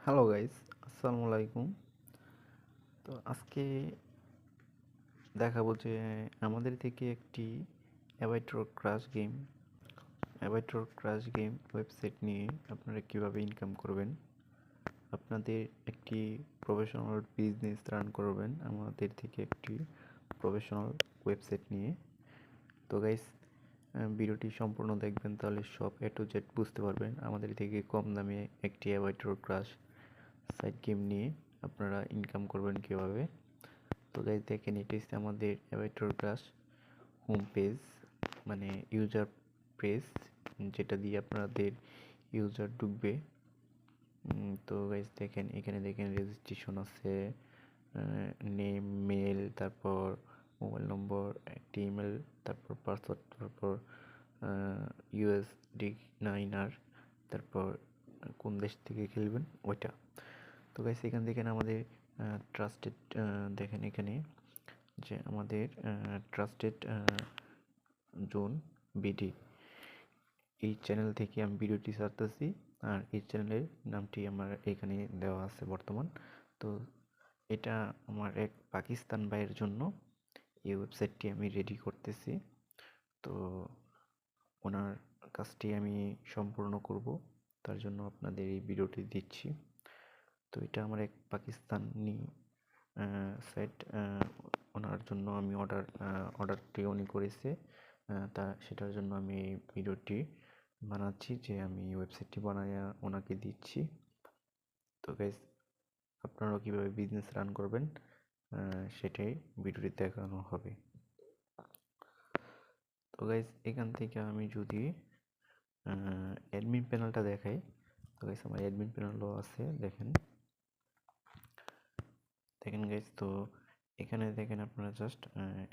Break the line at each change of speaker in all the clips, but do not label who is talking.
Hello guys, আসসালামু আলাইকুম। তো আজকে দেখাবো যে আমাদের থেকে একটি অ্যাবাইটর ক্রাশ গেম ওয়েবসাইট নিয়ে আপনারা কিভাবে ইনকাম করবেন। আপনাদের একটি প্রফেশনাল বিজনেস রান করবেন আমাদের থেকে একটি প্রফেশনাল ওয়েবসাইট নিয়ে। তো গাইস, ভিডিওটি সম্পূর্ণ দেখবেন, তাহলে সব A to Z বুঝতে পারবেন। আমাদের থেকে কম দামে একটি অ্যাবাইটর ক্রাশ সাইট গেম নিয়ে আপনারা ইনকাম করবেন কীভাবে। তো গাইস দেখেন, এটি হচ্ছে আমাদের অ্যাবাইটর ক্রাশ হোম পেজ, মানে ইউজার পেজ, যেটা দিয়ে আপনাদের ইউজার ঢুকবে। তো গাইস দেখেন, এখানে দেখেন রেজিস্ট্রেশন আছে, নেম, মেল, তারপর মোবাইল নম্বর, একটি ইমেল, তারপর পাসওয়ার্ড, তারপর USD 9R, তারপর কোন দেশ থেকে খেলবেন ওইটা। তো গাইস এখান থেকে আমাদের ট্রাস্টেড, দেখেন এখানে যে আমাদের ট্রাস্টেড জোন বিডি, এই চ্যানেল থেকে আমি ভিডিওটি ছাড়তেছি, আর এই চ্যানেলের নামটি আমার এখানে দেওয়া আছে বর্তমান। তো এটা আমার এক পাকিস্তান ভাইয়ের জন্য এই ওয়েবসাইটটি আমি রেডি করতেছি। তো ওনার কাজটি আমি সম্পূর্ণ করব, তার জন্য আপনাদের এই ভিডিওটি দিচ্ছি। তো এটা আমার এক পাকিস্তানি সাইট, ওনার জন্য আমি অর্ডারটি উনি করেছে, সেটার জন্য আমি এই ভিডিওটি বানাচ্ছি, যে আমি ওয়েবসাইটটি বানাইয়া ওনাকে দিচ্ছি। তো গাইস, আপনারাও কীভাবে বিজনেস রান করবেন সেটাই ভিডিওটি দেখানো হবে। তো গাইস, এখান থেকে আমি যদি অ্যাডমিন প্যানেলটা দেখাই, তো গাইস আমার অ্যাডমিন প্যানেলও আছে, দেখেন গাইস। তো এখানে দেখেন আপনারা জাস্ট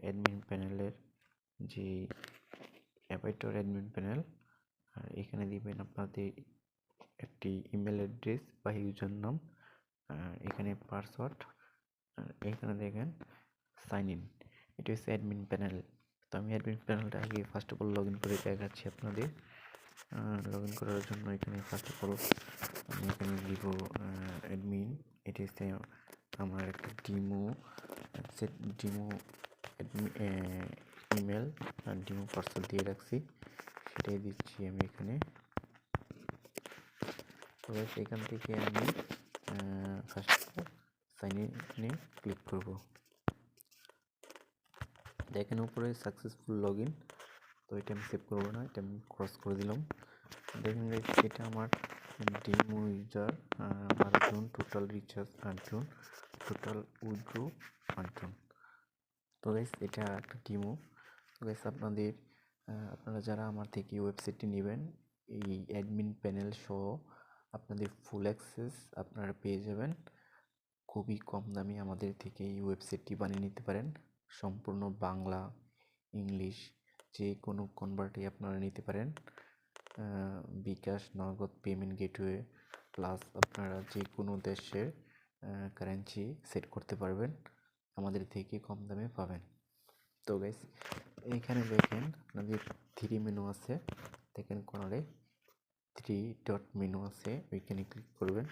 অ্যাডমিন প্যানেলের যে অ্যাবাইটর অ্যাডমিন প্যানেল, আর এখানে দিবেন আপনাদের একটি ইমেল অ্যাড্রেস বা ইউজার নাম, এখানে পাসওয়ার্ড, আর এখানে দেখেন সাইন ইন, এটা হচ্ছে অ্যাডমিন প্যানেল। তো আমি অ্যাডমিন প্যানেলটা আগে first of all log in করে দেখাচ্ছি আপনাদের। লগ ইন করার জন্য এখানে ফার্স্ট অফ অল আমি এখানে দিব অ্যাডমিন, এটি হচ্ছে আমার একটা ডিমো ইমেল আর ডিমো পাসওয়ার্ড দিয়ে রাখছি, সেটাই দিচ্ছি আমি এখানে। তো এখান থেকে আমি ফার্স্ট সাইন ইনে ক্লিক করব। দেখেন উপরে সাকসেসফুল লগ ইন। তো এটা আমি সেভ করবো না, এটা আমি ক্রস করে দিলাম। দেখেন এটা আমার ডিমো ইউজার, মারাথন, টোটাল রিচার্জ 8 জন, টোটাল উইথড্র 8 জন। তো গাইস এটা একটা ডিমো। তো গাইস আপনারা যারা আমার থেকে ওয়েবসাইটটি নেবেন, এই অ্যাডমিন প্যানেল সহ আপনাদের ফুল অ্যাক্সেস আপনারা পেয়ে যাবেন। খুবই কম দামে আমাদের থেকে এই ওয়েবসাইটটি বানিয়ে নিতে পারেন। সম্পূর্ণ বাংলা, ইংলিশ, যে কোনো কনভার্টই আপনারা নিতে পারেন। বিকাশ, নগদ পেমেন্ট গেটওয়ে, প্লাস আপনারা যে কোনো দেশের কারেন্সি সেট করতে পারবেন, আমাদের থেকে কম দামে পাবেন। তো গাইস এইখানে দেখেন আপনাদের 3 মেনু আছে, দেখেন কর্নারে 3 ডট মেনু আছে, ওইখানে ক্লিক করবেন।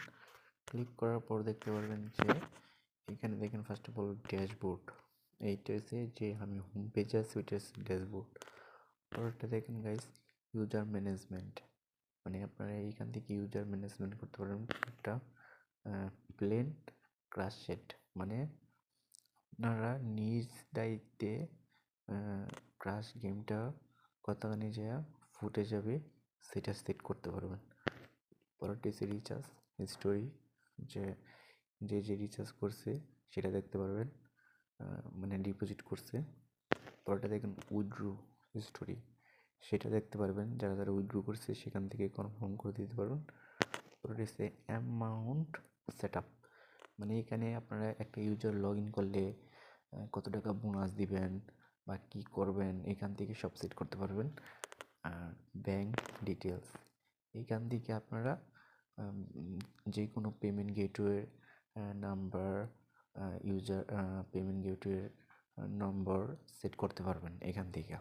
ক্লিক করার পর দেখতে পারবেন যে এখানে দেখেন ফার্স্ট অফ অল ড্যাশবোর্ড, এইটা হচ্ছে যে আমি হোম পেজে আছি, ওইটা হচ্ছে ড্যাশবোর্ড। পরেরটা দেখেন গাইস ইউজার ম্যানেজমেন্ট, মানে আপনারা এইখান থেকে ইউজার ম্যানেজমেন্ট করতে পারেন একটা প্লেন ক্রাশ সেট, মানে আপনারা নিজ দায়িত্বে ক্রাশ গেমটা কতখানি যায় ফুটে যাবে সেটা সেট করতে পারবেন। পরেরটি হচ্ছে রিচার্জ হিস্টোরি, যে রিচার্জ করছে সেটা দেখতে পারবেন, মানে ডিপোজিট করছে। পরেরটা দেখেন উইথড্র হিস্টোরি, সেটা দেখতে পারবেন, যারা যারা উইথড্র করছে সেখান থেকে কনফার্ম করে দিতে পারবেন। পরেরটা হচ্ছে অ্যামাউন্ট সেট আপ, মানে এখানে আপনারা একটা ইউজার লগ ইন করলে কত টাকা বোনাস দিবেন বা কী করবেন এখান থেকে সব সেট করতে পারবেন। আর ব্যাংক ডিটেলস, এইখান থেকে আপনারা যে কোনো পেমেন্ট গেটওয়ের নাম্বার, ইউজার পেমেন্ট গেটওয়ের নম্বর সেট করতে পারবেন এখান থেকে।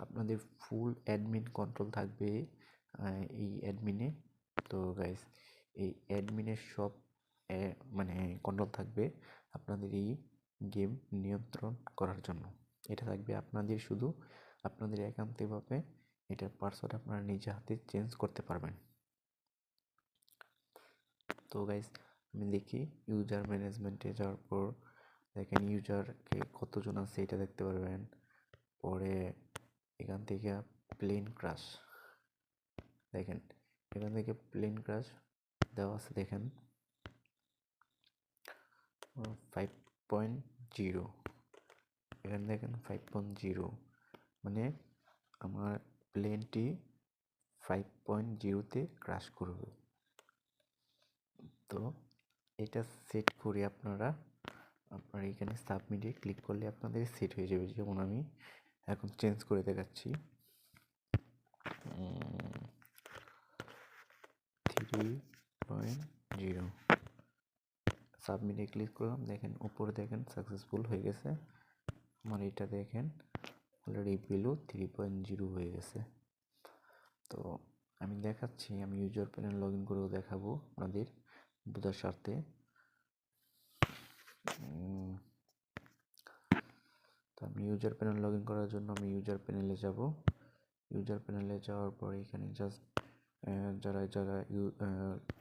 আপনাদের ফুল অ্যাডমিন কন্ট্রোল থাকবে এই অ্যাডমিনে। তো গাইস এই অ্যাডমিনের সব মানে কন্ট্রোল থাকবে আপনাদের এই গেম নিয়ন্ত্রণ করার জন্য। এটা থাকবে আপনাদের শুধু আপনাদের একান্তভাবে এটার পাসওয়ার্ড আপনারা নিজে হাতে চেঞ্জ করতে পারবেন। তো গাইস আমি দেখি ইউজার ম্যানেজমেন্টে যাওয়ার পর দেখেন ইউজারকে কতজন আছে এটা দেখতে পারবেন। পরে এখান থেকে প্লেন ক্রাশ, দেখেন এখান থেকে প্লেন ক্রাশ দেওয়া আছে, দেখেন 5.0, এখানে দেখেন 5.0 মানে আমার প্লেনটি 5.0-তে ক্রাশ করবে। তো এটা সেট করে আপনারা এখানে সাবমিটে ক্লিক করলে আপনাদের সেট হয়ে যাবে। যেমন আমি এখন চেঞ্জ করে দেখাচ্ছি 3.0, সাবমিটে ক্লিক করলাম, দেখেন উপরে দেখেন সাকসেসফুল হয়ে গেছে। আমার এটা দেখেন অলরেডি ভ্যালু 3.0 হয়ে গেছে। তো আমি দেখাচ্ছি, আমি ইউজার প্যানেল লগ ইন করেও দেখাবো আপনাদের বোঝার স্বার্থে। তো আমি ইউজার প্যানেল লগ ইন করার জন্য আমি ইউজার প্যানেলে যাব। ইউজার প্যানেলে যাওয়ার পর এখানে জাস্ট যারা যারা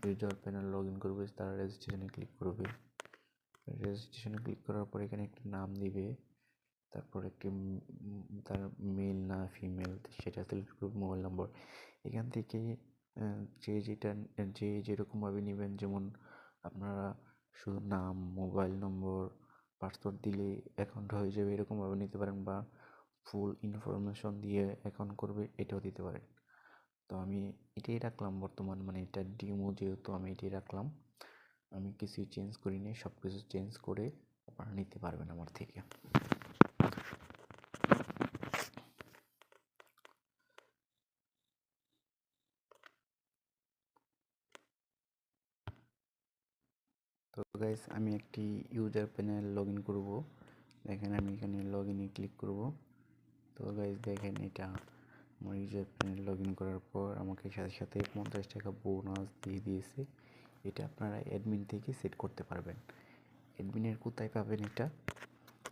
ইউজার প্যানেল লগ ইন করবে তারা রেজিস্ট্রেশনে ক্লিক করবে। রেজিস্ট্রেশনে ক্লিক করার পর এখানে একটি নাম দিবে, তারপর একটি তার মেল না ফিমেল সেটা সিলেক্ট করবে, মোবাইল নম্বর। এখান থেকে যে যেরকমভাবে নেবেন, যেমন আপনারা শুধু নাম, মোবাইল নম্বর, পাসওয়ার্ড দিলে অ্যাকাউন্ট হয়ে যাবে এরকমভাবে নিতে পারেন, বা ফুল ইনফরমেশন দিয়ে অ্যাকাউন্ট করবে এটাও দিতে পারেন। তো আমি এটাই রাখলাম বর্তমান, মানে এটা ডিমো যেহেতু আমি এটাই রাখলাম, আমি কিছুই চেঞ্জ করিনি, সব কিছু চেঞ্জ করে আপনারা নিতে পারবেন আমার থেকে। তো গাইস আমি একটি ইউজার প্যানেল লগ ইন করবো, দেখেন আমি এখানে লগ ইনে ক্লিক করব। তো গাইস দেখেন এটা আমার ইউজার প্যানেল লগ ইন করার পর আমাকে সাথে সাথে 50 টাকা বোনাস দিয়ে দিয়েছে। এটা আপনারা অ্যাডমিন থেকে সেট করতে পারবেন। অ্যাডমিনের কোথায় পাবেন এটা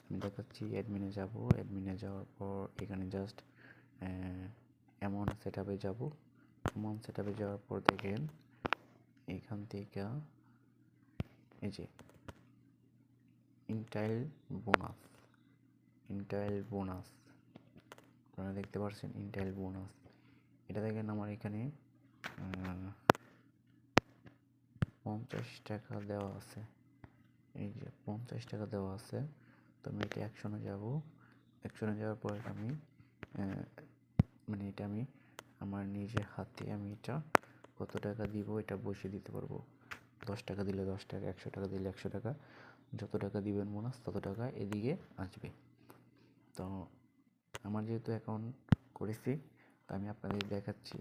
আমি দেখাচ্ছি। অ্যাডমিনে যাব, অ্যাডমিনে যাওয়ার পর এখানে জাস্ট অ্যামাউন্ট সেট আপে যাব। অ্যামাউন্ট সেট আপে যাওয়ার পর দেখেন এখান থেকে এই যে ইনটাইল বোনাস আপনারা দেখতে পাচ্ছেন ইনটাইল বোনাস। এটা দেখেন আমার এখানে 50 টাকা দেওয়া আছে, এই যে 50 টাকা দেওয়া আছে। তো আমি এটা অ্যাকশনে যাব। অ্যাকশনে যাওয়ার পর আমি মানে এটা আমি আমার নিজের হাতে আমি এটা কত টাকা দিব এটা বসিয়ে দিতে পারবো। 10 টাকা দিলে 10 টাকা, 100 টাকা দিলে 100 টাকা, যত টাকা দিবেন বোনাস তত টাকা এদিকে আসবে। তো আমার যেহেতু অ্যাকাউন্ট করেছি তো আমি আপনাদের দেখাচ্ছি,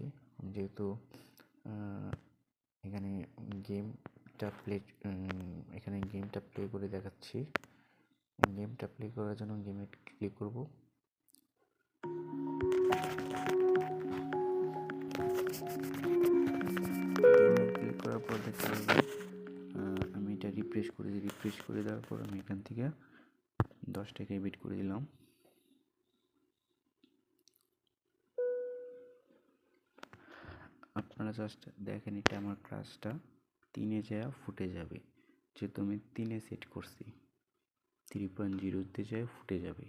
যেহেতু এখানে গেমটা প্লে করে দেখাচ্ছি। গেমটা প্লে করার জন্য গেমে ক্লিক করব। গেমে ক্লিক করার পর দেখতে পারবেন আমি এটা রিফ্রেশ করে দিই। রিফ্রেশ করে দেওয়ার পর আমি এখান থেকে 10 টাকা এডিট করে দিলাম। আপনারা জাস্ট দেখেন এটা আমার ক্লাসটা 3-এ যায় ফুটে যাবে, যেহেতু আমি 3-এ সেট করছি, 3.0-তে যায় ফুটে যাবে।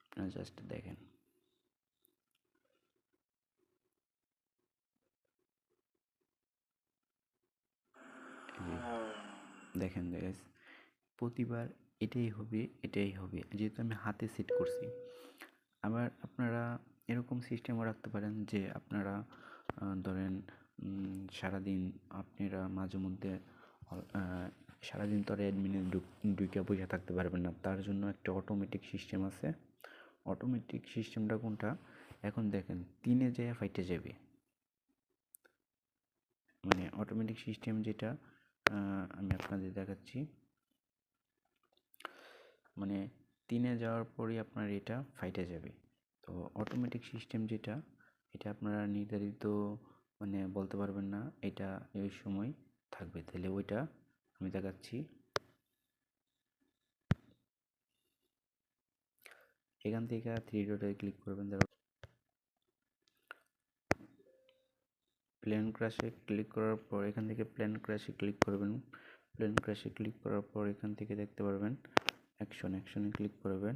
আপনারা জাস্ট দেখেন দেখেন গাইস, প্রতিবার এটাই হবে যেহেতু আমি হাতে সেট করছি। আবার আপনারা এরকম সিস্টেমও রাখতে পারেন যে আপনারা ধরেন সারাদিন আপনারা মাঝে মধ্যে সারাদিন তো আর অ্যাডমিনে ঢুকে বসে থাকতে পারবেন না, তার জন্য একটা অটোমেটিক সিস্টেম আছে। অটোমেটিক সিস্টেমটা কোনটা, এখন দেখেন 3-এ যায় ফাইটে যাবে, মানে অটোমেটিক সিস্টেম যেটা আমি আপনাদের দেখাচ্ছি, মানে 3-এ যাওয়ার পরই আপনার এটা ফাইটে যাবে। তো অটোমেটিক সিস্টেম যেটা, এটা আপনারা নির্ধারিত মানে বলতে পারবেন না এটা এই সময় থাকবে। তাহলে ওইটা আমি দেখাচ্ছি। এখান থেকে 3 ডটে ক্লিক করবেন, তারপর প্লেন ক্রাশে ক্লিক করার পর এখান থেকে প্লেন ক্রাশে ক্লিক করবেন। প্লেন ক্রাশে ক্লিক করার পর এখান থেকে দেখতে পারবেন অ্যাকশনে ক্লিক করবেন।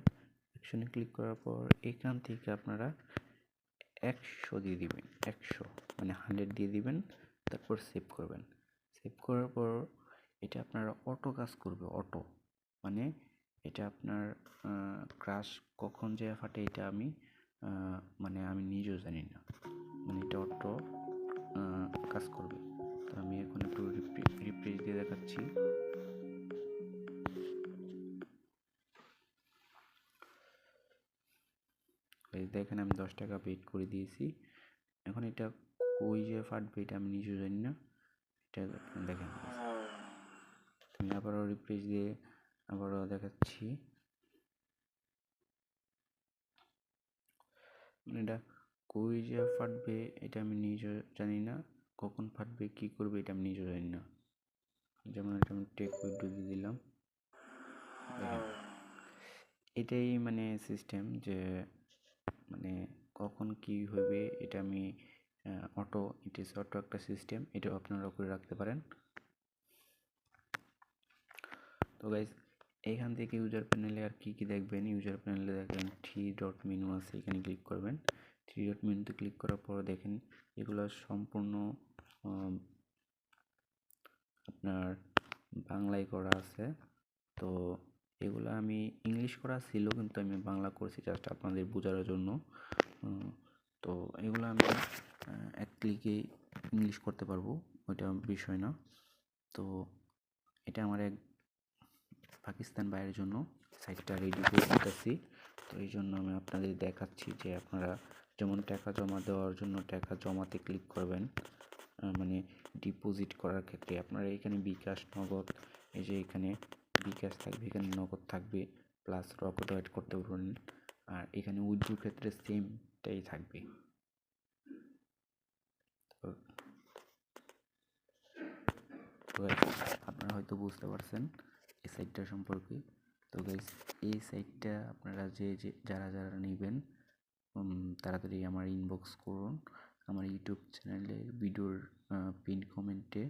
অ্যাকশনে ক্লিক করার পর এখান থেকে আপনারা 100 দিয়ে দিবেন, 100 মানে 100 দিয়ে দিবেন, তারপর সেভ করবেন। সেভ করার পর এটা আপনার অটো কাজ করবে, অটো মানে এটা আপনার ক্রাশ কখন যে ফাটে এটা আমি মানে আমি নিজেও জানি না, মানে এটা অটো কাজ করবে। তো আমি এখন একটু রিফ্রেশ দিয়ে দেখাচ্ছি। দেখেন আমি 10 টাকা পেড করে দিয়েছি। এখন এটা কই যে ফাটবে এটা আমি নিজেও জানি না, এটা দেখেন। আমি আবারও রিফ্রেশ দিয়ে আবারও দেখাচ্ছি। মানে এটা কই যে ফাটবে এটা আমি নিজেও জানি না, কখন ফাটবে কি করবে এটা আমি নিজেও জানি না। যেমন এটা আমি টেক উইড্রো দিয়ে দিলাম, দেখেন এটাই মানে সিস্টেম যে মানে কখন কি হবে এটা আমি অটো, ইট ইজ অটো একটা সিস্টেম, এটাও আপনারা করে রাখতে পারেন। তো গাইজ এইখান থেকে ইউজার প্যানেলে আর কি কি দেখবেন, ইউজার প্যানেলে দেখেন 3 ডট মেনু আছে, এখানে ক্লিক করবেন। 3 ডট মেনুতে ক্লিক করার পর দেখেন এগুলো সম্পূর্ণ আপনার বাংলায় করা আছে। তো এগুলো আমি ইংলিশ করা ছিল কিন্তু আমি বাংলা করছি জাস্ট আপনাদের বোঝার জন্য। তো এগুলো আমি এক ক্লিকে ইংলিশ করতে পারবো, ওইটা বিষয় না। তো এটা আমার এক পাকিস্তান ভাইয়ের জন্য সাইটটা রেডি করে দিতেছি। তো এই জন্য আমি আপনাদের দেখাচ্ছি যে আপনারা যেমন টাকা জমা দেওয়ার জন্য টাকা জমাতে ক্লিক করবেন, মানে ডিপোজিট করার ক্ষেত্রে আপনারা এখানে বিকাশ, নগদ, এই যে এখানে বিকাশ থাকবে, এখানে নগদ থাকবে, প্লাস রকেটও অ্যাড করতে পারবেন। আর এখানে উইথড্রোর ক্ষেত্রে সেমটাই থাকবে। তো আপনারা হয়তো বুঝতে পারছেন এই সাইটটা সম্পর্কে। তো গাইস এই সাইটটা আপনারা যারা নেবেন তাড়াতাড়ি আমার ইনবক্স করুন। আমার ইউটিউব চ্যানেলে ভিডিওর পিন কমেন্টে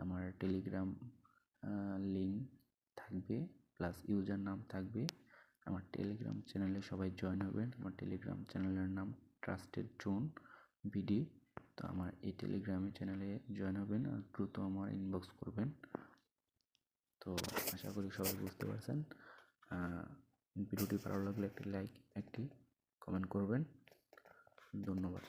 আমার টেলিগ্রাম লিঙ্ক থাকবে, প্লাস ইউজার নাম থাকবে। আমার টেলিগ্রাম চ্যানেলে সবাই জয়েন হবেন। আমার টেলিগ্রাম চ্যানেলের নাম ট্রাস্টেড জোন বিডি। তো আমার এই টেলিগ্রাম চ্যানেলে জয়েন হবেন আর দ্রুত আমার ইনবক্স করবেন। তো আশা করি সবাই বুঝতে পারছেন। ভিডিওটি ভালো লাগলে একটি লাইক, একটি কমেন্ট করবেন। ধন্যবাদ।